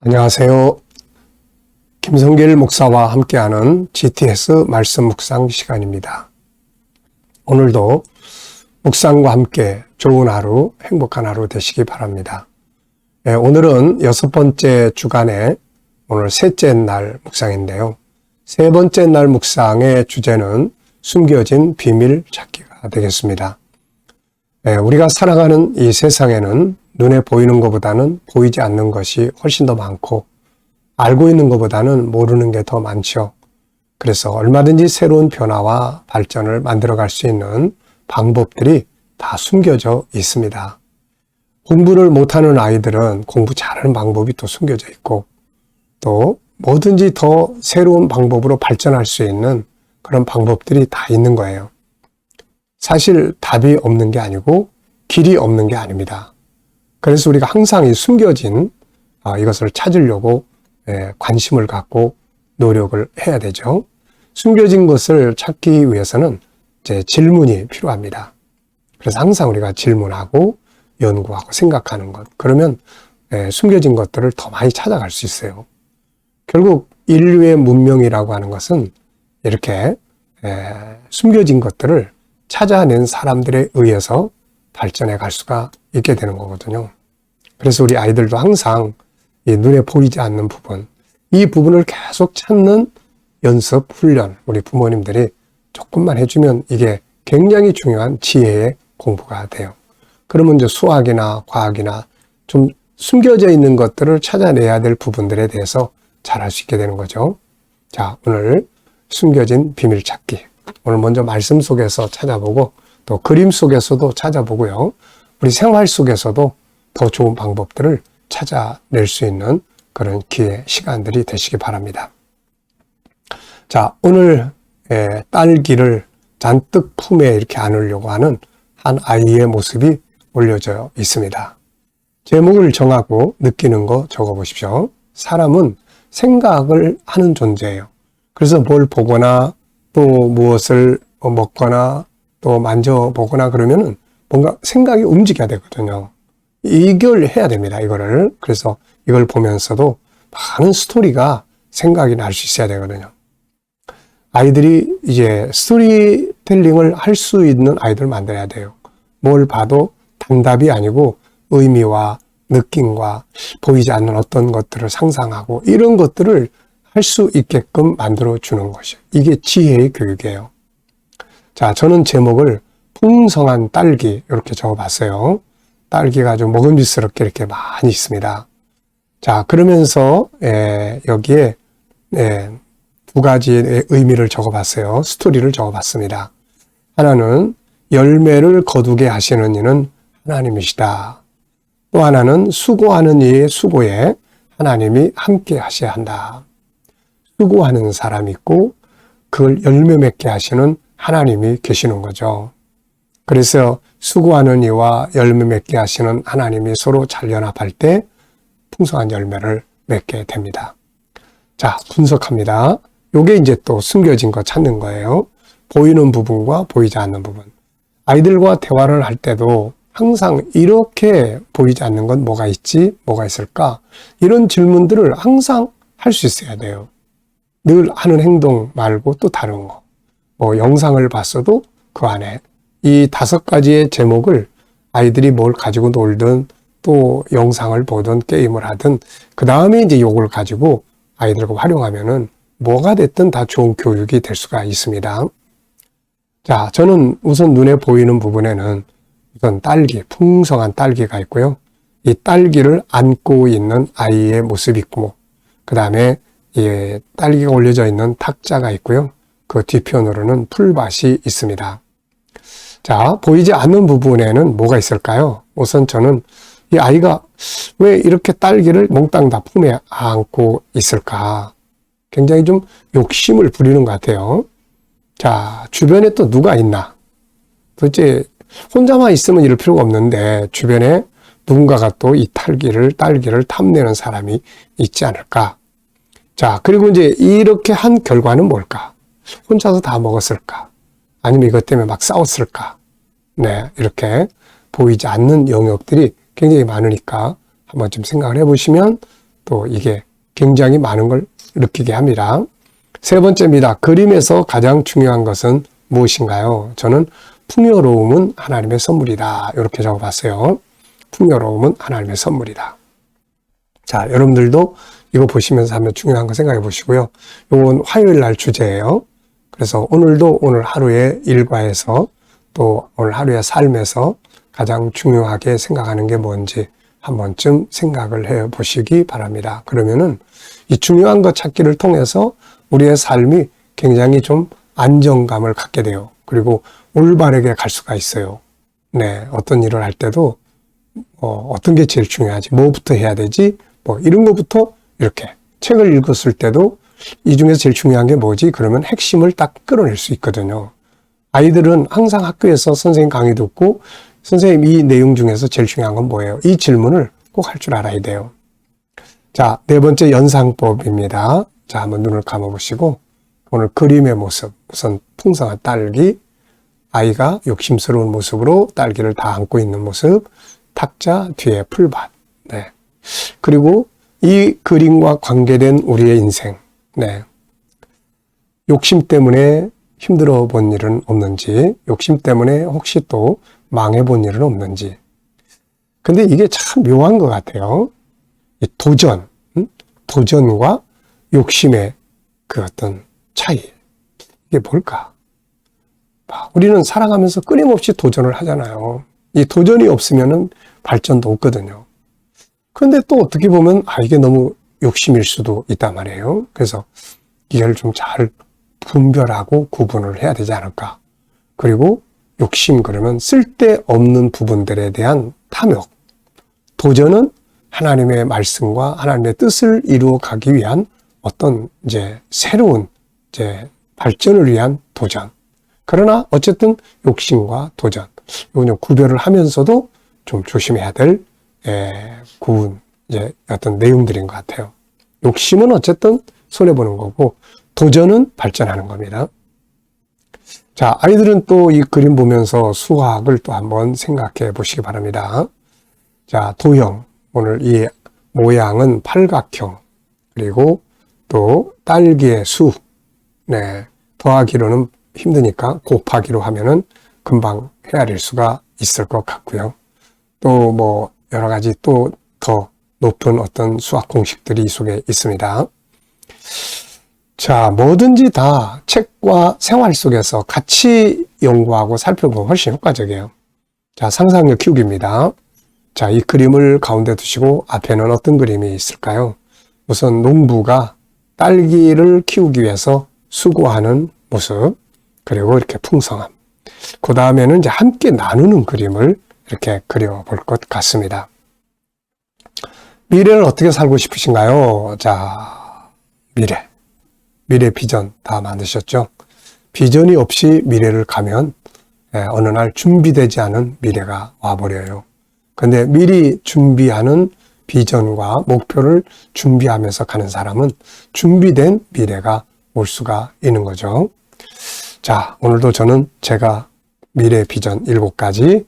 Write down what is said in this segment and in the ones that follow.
안녕하세요. 김성길 목사와 함께하는 GTS 말씀 묵상 시간입니다. 오늘도 묵상과 함께 좋은 하루, 행복한 하루 되시기 바랍니다. 오늘은 6번째 주간의 오늘 셋째 날 묵상인데요. 세 번째 날 묵상의 주제는 숨겨진 비밀 찾기가 되겠습니다. 우리가 살아가는 이 세상에는 눈에 보이는 것보다는 보이지 않는 것이 훨씬 더 많고 알고 있는 것보다는 모르는 게 더 많죠. 그래서 얼마든지 새로운 변화와 발전을 만들어갈 수 있는 방법들이 다 숨겨져 있습니다. 공부를 못하는 아이들은 공부 잘하는 방법이 또 숨겨져 있고 또 뭐든지 더 새로운 방법으로 발전할 수 있는 그런 방법들이 다 있는 거예요. 사실 답이 없는 게 아니고 길이 없는 게 아닙니다. 그래서 우리가 항상 이 숨겨진 이것을 찾으려고 관심을 갖고 노력을 해야 되죠. 숨겨진 것을 찾기 위해서는 이제 질문이 필요합니다. 그래서 항상 우리가 질문하고 연구하고 생각하는 것. 그러면 숨겨진 것들을 더 많이 찾아갈 수 있어요. 결국 인류의 문명이라고 하는 것은 이렇게 숨겨진 것들을 찾아낸 사람들에 의해서 발전해 갈 수가 있게 되는 거거든요. 그래서 우리 아이들도 항상 이 눈에 보이지 않는 부분, 이 부분을 계속 찾는 연습, 훈련, 우리 부모님들이 조금만 해주면 이게 굉장히 중요한 지혜의 공부가 돼요. 그러면 이제 수학이나 과학이나 좀 숨겨져 있는 것들을 찾아내야 될 부분들에 대해서 잘할 수 있게 되는 거죠. 자, 오늘 숨겨진 비밀 찾기. 오늘 먼저 말씀 속에서 찾아보고 또 그림 속에서도 찾아보고요. 우리 생활 속에서도 더 좋은 방법들을 찾아낼 수 있는 그런 기회, 시간들이 되시기 바랍니다. 자, 오늘 딸기를 잔뜩 품에 이렇게 안으려고 하는 한 아이의 모습이 올려져 있습니다. 제목을 정하고 느끼는 거 적어보십시오. 사람은 생각을 하는 존재예요. 그래서 뭘 보거나 또 무엇을 먹거나 또 만져보거나 그러면은 뭔가 생각이 움직여야 되거든요. 이걸 해야 됩니다, 이거를. 그래서 이걸 보면서도 많은 스토리가 생각이 날 수 있어야 되거든요. 아이들이 이제 스토리텔링을 할 수 있는 아이들 만들어야 돼요. 뭘 봐도 단답이 아니고 의미와 느낌과 보이지 않는 어떤 것들을 상상하고 이런 것들을 할 수 있게끔 만들어주는 것이에요. 이게 지혜의 교육이에요. 자, 저는 제목을 풍성한 딸기 이렇게 적어봤어요. 딸기가 좀 먹음직스럽게 이렇게 많이 있습니다. 자, 그러면서 여기에 두 가지의 의미를 적어봤어요. 스토리를 적어봤습니다. 하나는 열매를 거두게 하시는 이는 하나님이시다. 또 하나는 수고하는 이의 수고에 하나님이 함께 하셔야 한다. 수고하는 사람이 있고 그걸 열매 맺게 하시는 하나님이 계시는 거죠. 그래서 수고하는 이와 열매 맺게 하시는 하나님이 서로 잘 연합할 때 풍성한 열매를 맺게 됩니다. 자, 분석합니다. 요게 이제 또 숨겨진 거 찾는 거예요. 보이는 부분과 보이지 않는 부분. 아이들과 대화를 할 때도 항상 이렇게 보이지 않는 건 뭐가 있지? 뭐가 있을까? 이런 질문들을 항상 할 수 있어야 돼요. 늘 하는 행동 말고 또 다른 거. 뭐 영상을 봤어도 그 안에 이 5가지의 제목을 아이들이 뭘 가지고 놀든 또 영상을 보든 게임을 하든 그 다음에 이제 요걸 가지고 아이들과 활용하면은 뭐가 됐든 다 좋은 교육이 될 수가 있습니다. 자, 저는 우선 눈에 보이는 부분에는 우선 딸기, 풍성한 딸기가 있고요. 이 딸기를 안고 있는 아이의 모습이 있고 그 다음에 이 딸기가 올려져 있는 탁자가 있고요. 그 뒤편으로는 풀밭이 있습니다. 자, 보이지 않는 부분에는 뭐가 있을까요? 우선 저는 이 아이가 왜 이렇게 딸기를 몽땅 다 품에 안고 있을까? 굉장히 좀 욕심을 부리는 것 같아요. 자, 주변에 또 누가 있나? 도대체 혼자만 있으면 이럴 필요가 없는데 주변에 누군가가 또 이 딸기를 탐내는 사람이 있지 않을까? 자, 그리고 이제 이렇게 한 결과는 뭘까? 혼자서 다 먹었을까? 아니면 이것 때문에 막 싸웠을까? 네, 이렇게 보이지 않는 영역들이 굉장히 많으니까 한번 좀 생각을 해보시면 또 이게 굉장히 많은 걸 느끼게 합니다. 세 번째입니다. 그림에서 가장 중요한 것은 무엇인가요? 저는 풍요로움은 하나님의 선물이다. 이렇게 적어봤어요. 풍요로움은 하나님의 선물이다. 자, 여러분들도 이거 보시면서 한번 중요한 거 생각해 보시고요. 이건 화요일 날 주제예요. 그래서 오늘도 오늘 하루의 일과에서 또 오늘 하루의 삶에서 가장 중요하게 생각하는 게 뭔지 한 번쯤 생각을 해 보시기 바랍니다. 그러면은 이 중요한 것 찾기를 통해서 우리의 삶이 굉장히 좀 안정감을 갖게 돼요. 그리고 올바르게 갈 수가 있어요. 네, 어떤 일을 할 때도 어떤 게 제일 중요하지? 뭐부터 해야 되지? 뭐 이런 것부터 이렇게 책을 읽었을 때도 이 중에서 제일 중요한 게 뭐지? 그러면 핵심을 딱 끌어낼 수 있거든요. 아이들은 항상 학교에서 선생님 강의 듣고 선생님 이 내용 중에서 제일 중요한 건 뭐예요? 이 질문을 꼭 할 줄 알아야 돼요. 자, 네 번째 연상법입니다. 자, 한번 눈을 감아보시고 오늘 그림의 모습, 우선 풍성한 딸기, 아이가 욕심스러운 모습으로 딸기를 다 안고 있는 모습, 탁자 뒤에 풀밭. 네. 그리고 이 그림과 관계된 우리의 인생. 네. 욕심 때문에 힘들어 본 일은 없는지, 욕심 때문에 혹시 또 망해 본 일은 없는지. 근데 이게 참 묘한 것 같아요. 이 도전, 도전과 욕심의 그 어떤 차이. 이게 뭘까? 우리는 살아가면서 끊임없이 도전을 하잖아요. 이 도전이 없으면은 발전도 없거든요. 그런데 또 어떻게 보면 이게 너무 욕심일 수도 있단 말이에요. 그래서 이걸 좀 잘 분별하고 구분을 해야 되지 않을까. 그리고 욕심 그러면 쓸데없는 부분들에 대한 탐욕. 도전은 하나님의 말씀과 하나님의 뜻을 이루어 가기 위한 어떤 이제 새로운 이제 발전을 위한 도전. 그러나 어쨌든 욕심과 도전. 이건 좀 구별을 하면서도 좀 조심해야 될 구분 이제 어떤 내용들인 것 같아요. 욕심은 어쨌든 손해보는 거고 도전은 발전하는 겁니다. 자, 아이들은 또 이 그림 보면서 수학을 또 한번 생각해 보시기 바랍니다. 자, 도형. 오늘 이 모양은 팔각형. 그리고 또 딸기의 수. 네. 더하기로는 힘드니까 곱하기로 하면은 금방 헤아릴 수가 있을 것 같고요. 또 뭐 여러 가지 또 더 높은 어떤 수학 공식들이 이 속에 있습니다. 자, 뭐든지 다 책과 생활 속에서 같이 연구하고 살펴보면 훨씬 효과적이에요. 자, 상상력 키우기입니다. 자, 이 그림을 가운데 두시고 앞에는 어떤 그림이 있을까요? 우선 농부가 딸기를 키우기 위해서 수고하는 모습, 그리고 이렇게 풍성함. 그 다음에는 이제 함께 나누는 그림을 이렇게 그려볼 것 같습니다. 미래를 어떻게 살고 싶으신가요? 자, 미래 비전 다 만드셨죠? 비전이 없이 미래를 가면 어느 날 준비되지 않은 미래가 와버려요. 근데 미리 준비하는 비전과 목표를 준비하면서 가는 사람은 준비된 미래가 올 수가 있는 거죠. 자, 오늘도 저는 제가 미래 비전 7가지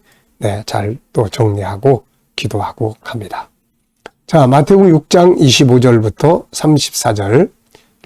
잘 또 정리하고 기도하고 갑니다. 자, 마태복음 6장 25절부터 34절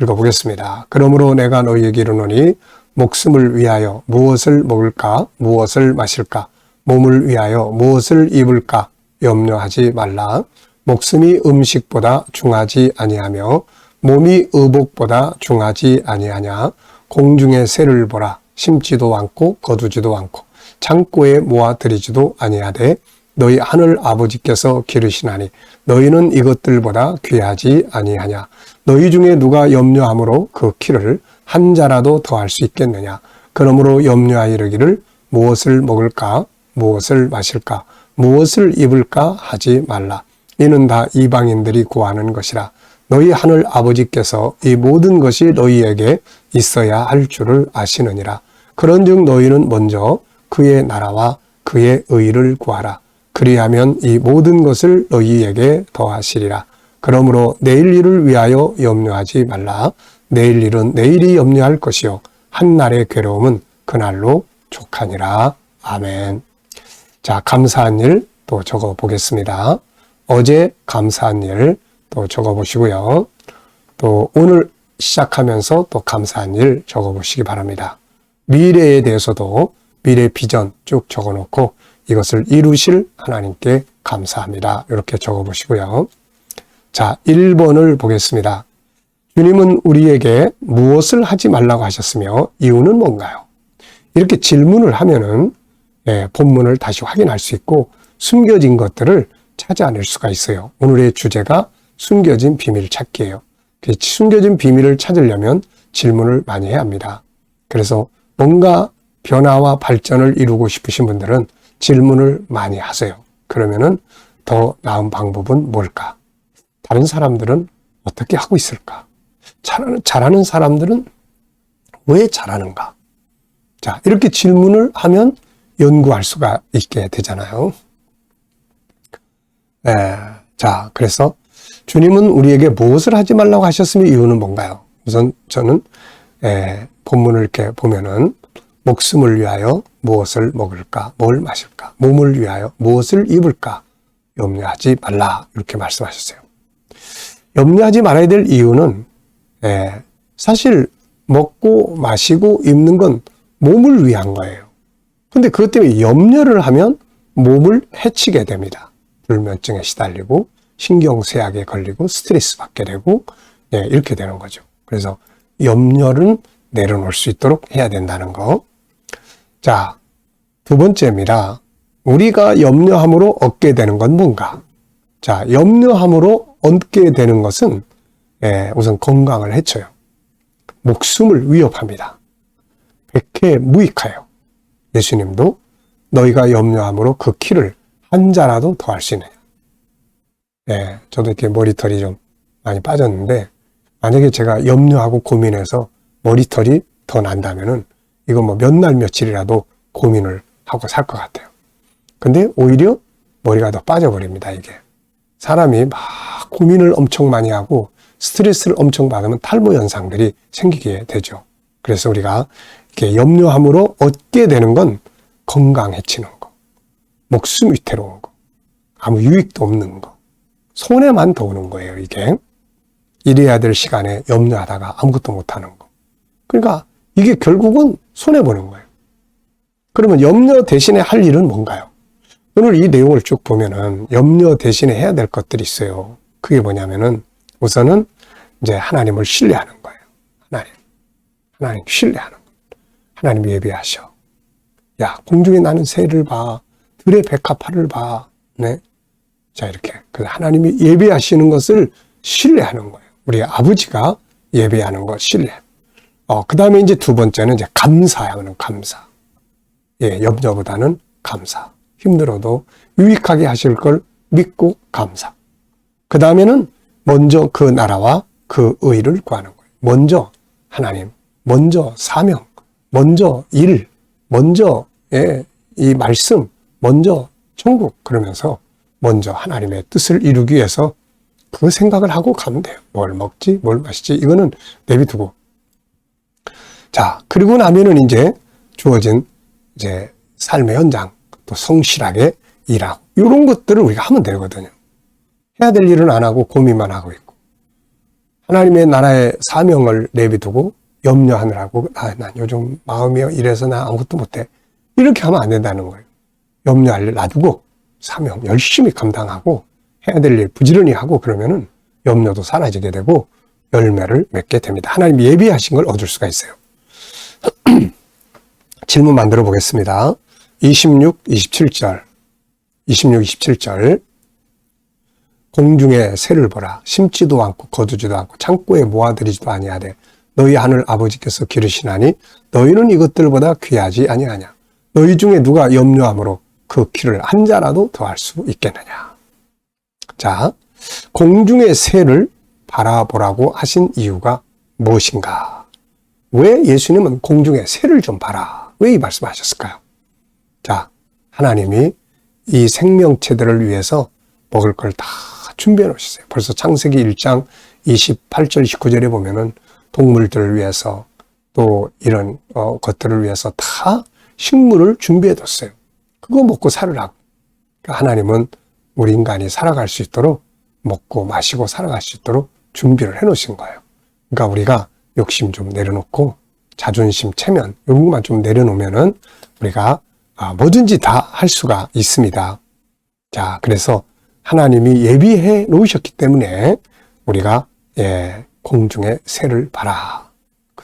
읽어보겠습니다. 그러므로 내가 너희에게 이르노니 목숨을 위하여 무엇을 먹을까, 무엇을 마실까, 몸을 위하여 무엇을 입을까 염려하지 말라. 목숨이 음식보다 중하지 아니하며 몸이 의복보다 중하지 아니하냐. 공중의 새를 보라. 심지도 않고 거두지도 않고 창고에 모아들이지도 아니하되 너희 하늘 아버지께서 기르시나니 너희는 이것들보다 귀하지 아니하냐. 너희 중에 누가 염려함으로 그 키를 한 자라도 더할 수 있겠느냐. 그러므로 염려하여 이르기를 무엇을 먹을까, 무엇을 마실까, 무엇을 입을까 하지 말라. 이는 다 이방인들이 구하는 것이라. 너희 하늘 아버지께서 이 모든 것이 너희에게 있어야 할 줄을 아시느니라. 그런즉 너희는 먼저 그의 나라와 그의 의를 구하라. 그리하면 이 모든 것을 너희에게 더하시리라. 그러므로 내일 일을 위하여 염려하지 말라. 내일 일은 내일이 염려할 것이요 한 날의 괴로움은 그날로 족하니라. 아멘. 자, 감사한 일 또 적어 보겠습니다. 어제 감사한 일, 또 적어보시고요. 또 오늘 시작하면서 또 감사한 일 적어보시기 바랍니다. 미래에 대해서도 미래 비전 쭉 적어놓고 이것을 이루실 하나님께 감사합니다. 이렇게 적어보시고요. 자, 1번을 보겠습니다. 주님은 우리에게 무엇을 하지 말라고 하셨으며 이유는 뭔가요? 이렇게 질문을 하면은 본문을 다시 확인할 수 있고 숨겨진 것들을 찾아낼 수가 있어요. 오늘의 주제가 숨겨진 비밀 찾기예요. 숨겨진 비밀을 찾으려면 질문을 많이 해야 합니다. 그래서 뭔가 변화와 발전을 이루고 싶으신 분들은 질문을 많이 하세요. 그러면은 더 나은 방법은 뭘까? 다른 사람들은 어떻게 하고 있을까? 잘하는 사람들은 왜 잘하는가? 자, 이렇게 질문을 하면 연구할 수가 있게 되잖아요. 자, 그래서 주님은 우리에게 무엇을 하지 말라고 하셨으며 이유는 뭔가요? 우선 저는 본문을 이렇게 보면은 목숨을 위하여 무엇을 먹을까, 뭘 마실까, 몸을 위하여 무엇을 입을까 염려하지 말라 이렇게 말씀하셨어요. 염려하지 말아야 될 이유는 사실 먹고 마시고 입는 건 몸을 위한 거예요. 근데 그것 때문에 염려를 하면 몸을 해치게 됩니다. 불면증에 시달리고 신경쇠약에 걸리고 스트레스 받게 되고 이렇게 되는 거죠. 그래서 염려는 내려놓을 수 있도록 해야 된다는 거. 자, 두 번째입니다. 우리가 염려함으로 얻게 되는 건 뭔가? 자, 염려함으로 얻게 되는 것은 우선 건강을 해쳐요. 목숨을 위협합니다. 백해무익하여. 예수님도 너희가 염려함으로 그 키를 한 자라도 더할 수 있느냐. 저도 이렇게 머리털이 좀 많이 빠졌는데 만약에 제가 염려하고 고민해서 머리털이 더 난다면은 이거 뭐 몇 날 며칠이라도 고민을 하고 살 것 같아요. 근데 오히려 머리가 더 빠져버립니다, 이게. 사람이 막 고민을 엄청 많이 하고 스트레스를 엄청 받으면 탈모 현상들이 생기게 되죠. 그래서 우리가 이렇게 염려함으로 얻게 되는 건 건강 해치는 거, 목숨 위태로운 거, 아무 유익도 없는 거, 손해만 더 오는 거예요, 이게. 일해야 될 시간에 염려하다가 아무것도 못하는 거. 그러니까 이게 결국은 손해보는 거예요. 그러면 염려 대신에 할 일은 뭔가요? 오늘 이 내용을 쭉 보면은 염려 대신에 해야 될 것들이 있어요. 그게 뭐냐면은 우선은 이제 하나님을 신뢰하는 거예요. 하나님 신뢰하는 거예요. 하나님 예배하셔. 야, 공중에 나는 새를 봐. 들의 백합화를 봐. 네. 자, 이렇게. 그래서 하나님이 예배하시는 것을 신뢰하는 거예요. 우리 아버지가 예배하는 것 신뢰. 그 다음에 이제 두 번째는 이제 감사하는 감사. 염려보다는 감사. 힘들어도 유익하게 하실 걸 믿고 감사. 그 다음에는 먼저 그 나라와 그 의를 구하는 거예요. 먼저 하나님, 먼저 사명, 먼저 일, 먼저 이 말씀, 먼저 천국. 그러면서 먼저 하나님의 뜻을 이루기 위해서 그 생각을 하고 가면 돼요. 뭘 먹지, 뭘 마시지, 이거는 내비두고. 자, 그리고 나면은 이제 주어진 이제 삶의 현장, 또 성실하게 일하고, 이런 것들을 우리가 하면 되거든요. 해야 될 일은 안 하고 고민만 하고 있고. 하나님의 나라의 사명을 내비두고 염려하느라고, 난 요즘 마음이 이래서 나 아무것도 못해. 이렇게 하면 안 된다는 거예요. 염려할 일 놔두고 사명 열심히 감당하고 해야 될 일 부지런히 하고 그러면은 염려도 사라지게 되고 열매를 맺게 됩니다. 하나님이 예비하신 걸 얻을 수가 있어요. 질문 만들어 보겠습니다. 26, 27절. 공중에 새를 보라. 심지도 않고 거두지도 않고 창고에 모아들이지도 아니하되 너희 하늘 아버지께서 기르시나니 너희는 이것들보다 귀하지 아니하냐. 너희 중에 누가 염려함으로 그 키를 한 자라도 더할 수 있겠느냐. 자, 공중의 새를 바라보라고 하신 이유가 무엇인가? 왜 예수님은 공중의 새를 좀 봐라. 왜 이 말씀하셨을까요? 자, 하나님이 이 생명체들을 위해서 먹을 걸 다 준비해 놓으셨어요. 벌써 창세기 1장 28절 19절에 보면은 동물들을 위해서 또 이런 것들을 위해서 다 식물을 준비해 뒀어요. 그거 먹고 살으라고. 그러니까 하나님은 우리 인간이 살아갈 수 있도록 먹고 마시고 살아갈 수 있도록 준비를 해 놓으신 거예요. 그러니까 우리가 욕심 좀 내려놓고 자존심, 체면 이런 것만 좀 내려놓으면은 우리가 뭐든지 다 할 수가 있습니다. 자, 그래서 하나님이 예비해 놓으셨기 때문에 우리가 공중에 새를 봐라.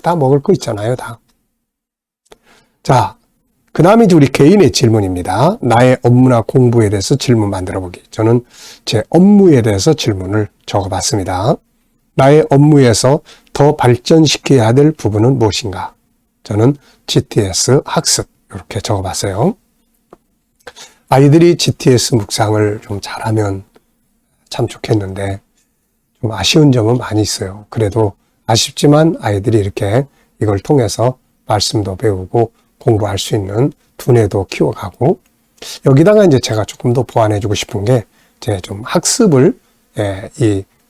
다 먹을 거 있잖아요, 다. 자, 그 다음에 이제 우리 개인의 질문입니다. 나의 업무나 공부에 대해서 질문 만들어 보기. 저는 제 업무에 대해서 질문을 적어봤습니다. 나의 업무에서 더 발전시켜야 될 부분은 무엇인가? 저는 GTS 학습 이렇게 적어봤어요. 아이들이 GTS 묵상을 좀 잘하면 참 좋겠는데 좀 아쉬운 점은 많이 있어요. 그래도 아쉽지만 아이들이 이렇게 이걸 통해서 말씀도 배우고 공부할 수 있는 두뇌도 키워가고 여기다가 이제 제가 조금 더 보완해주고 싶은 게 이제 좀 학습을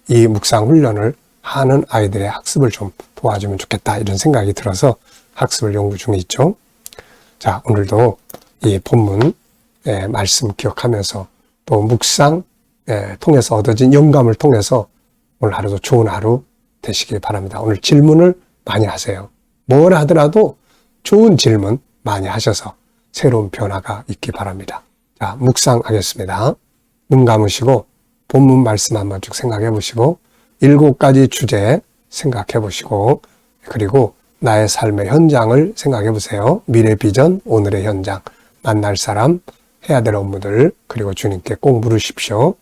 이 묵상 훈련을 하는 아이들의 학습을 좀 도와주면 좋겠다 이런 생각이 들어서 학습을 연구 중에 있죠. 자, 오늘도 이 본문 말씀 기억하면서 또 묵상 통해서 얻어진 영감을 통해서 오늘 하루도 좋은 하루 되시길 바랍니다. 오늘 질문을 많이 하세요. 뭘 하더라도 좋은 질문 많이 하셔서 새로운 변화가 있기 바랍니다. 자, 묵상하겠습니다. 눈 감으시고 본문 말씀 한번 쭉 생각해 보시고 7가지 주제 생각해 보시고 그리고 나의 삶의 현장을 생각해 보세요. 미래 비전, 오늘의 현장, 만날 사람, 해야 될 업무들 그리고 주님께 꼭 물으십시오.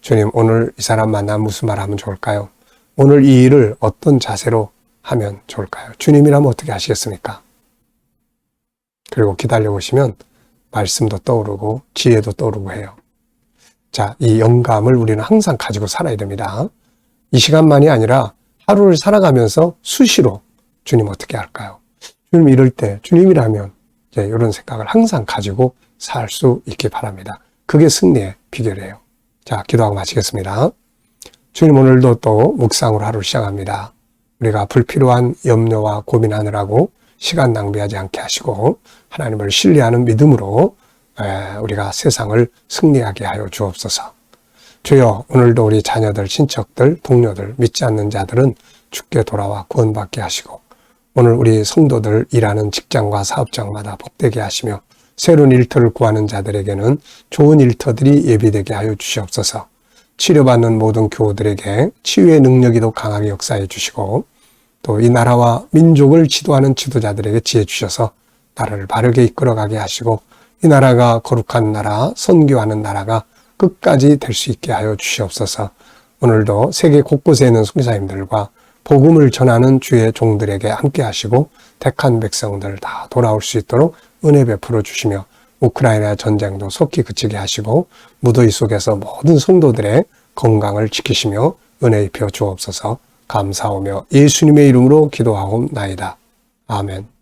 주님, 오늘 이 사람 만나면 무슨 말 하면 좋을까요? 오늘 이 일을 어떤 자세로 하면 좋을까요? 주님이라면 어떻게 하시겠습니까? 그리고 기다려보시면 말씀도 떠오르고 지혜도 떠오르고 해요. 자, 이 영감을 우리는 항상 가지고 살아야 됩니다. 이 시간만이 아니라 하루를 살아가면서 수시로 주님 어떻게 할까요? 주님 이럴 때 주님이라면 이제 이런 생각을 항상 가지고 살 수 있기 바랍니다. 그게 승리의 비결이에요. 자, 기도하고 마치겠습니다. 주님 오늘도 또 묵상으로 하루를 시작합니다. 우리가 불필요한 염려와 고민하느라고 시간 낭비하지 않게 하시고 하나님을 신뢰하는 믿음으로 우리가 세상을 승리하게 하여 주옵소서. 주여 오늘도 우리 자녀들, 친척들, 동료들, 믿지 않는 자들은 주께 돌아와 구원받게 하시고 오늘 우리 성도들 일하는 직장과 사업장마다 복되게 하시며 새로운 일터를 구하는 자들에게는 좋은 일터들이 예비되게 하여 주시옵소서. 치료받는 모든 교우들에게 치유의 능력이 더 강하게 역사해 주시고 또 이 나라와 민족을 지도하는 지도자들에게 지혜 주셔서 나라를 바르게 이끌어가게 하시고 이 나라가 거룩한 나라, 선교하는 나라가 끝까지 될 수 있게 하여 주시옵소서. 오늘도 세계 곳곳에 있는 선교사님들과 복음을 전하는 주의 종들에게 함께 하시고 택한 백성들 다 돌아올 수 있도록 은혜 베풀어 주시며 우크라이나 전쟁도 속히 그치게 하시고 무더위 속에서 모든 성도들의 건강을 지키시며 은혜 입혀 주옵소서. 감사하며 예수님의 이름으로 기도하옵나이다. 아멘.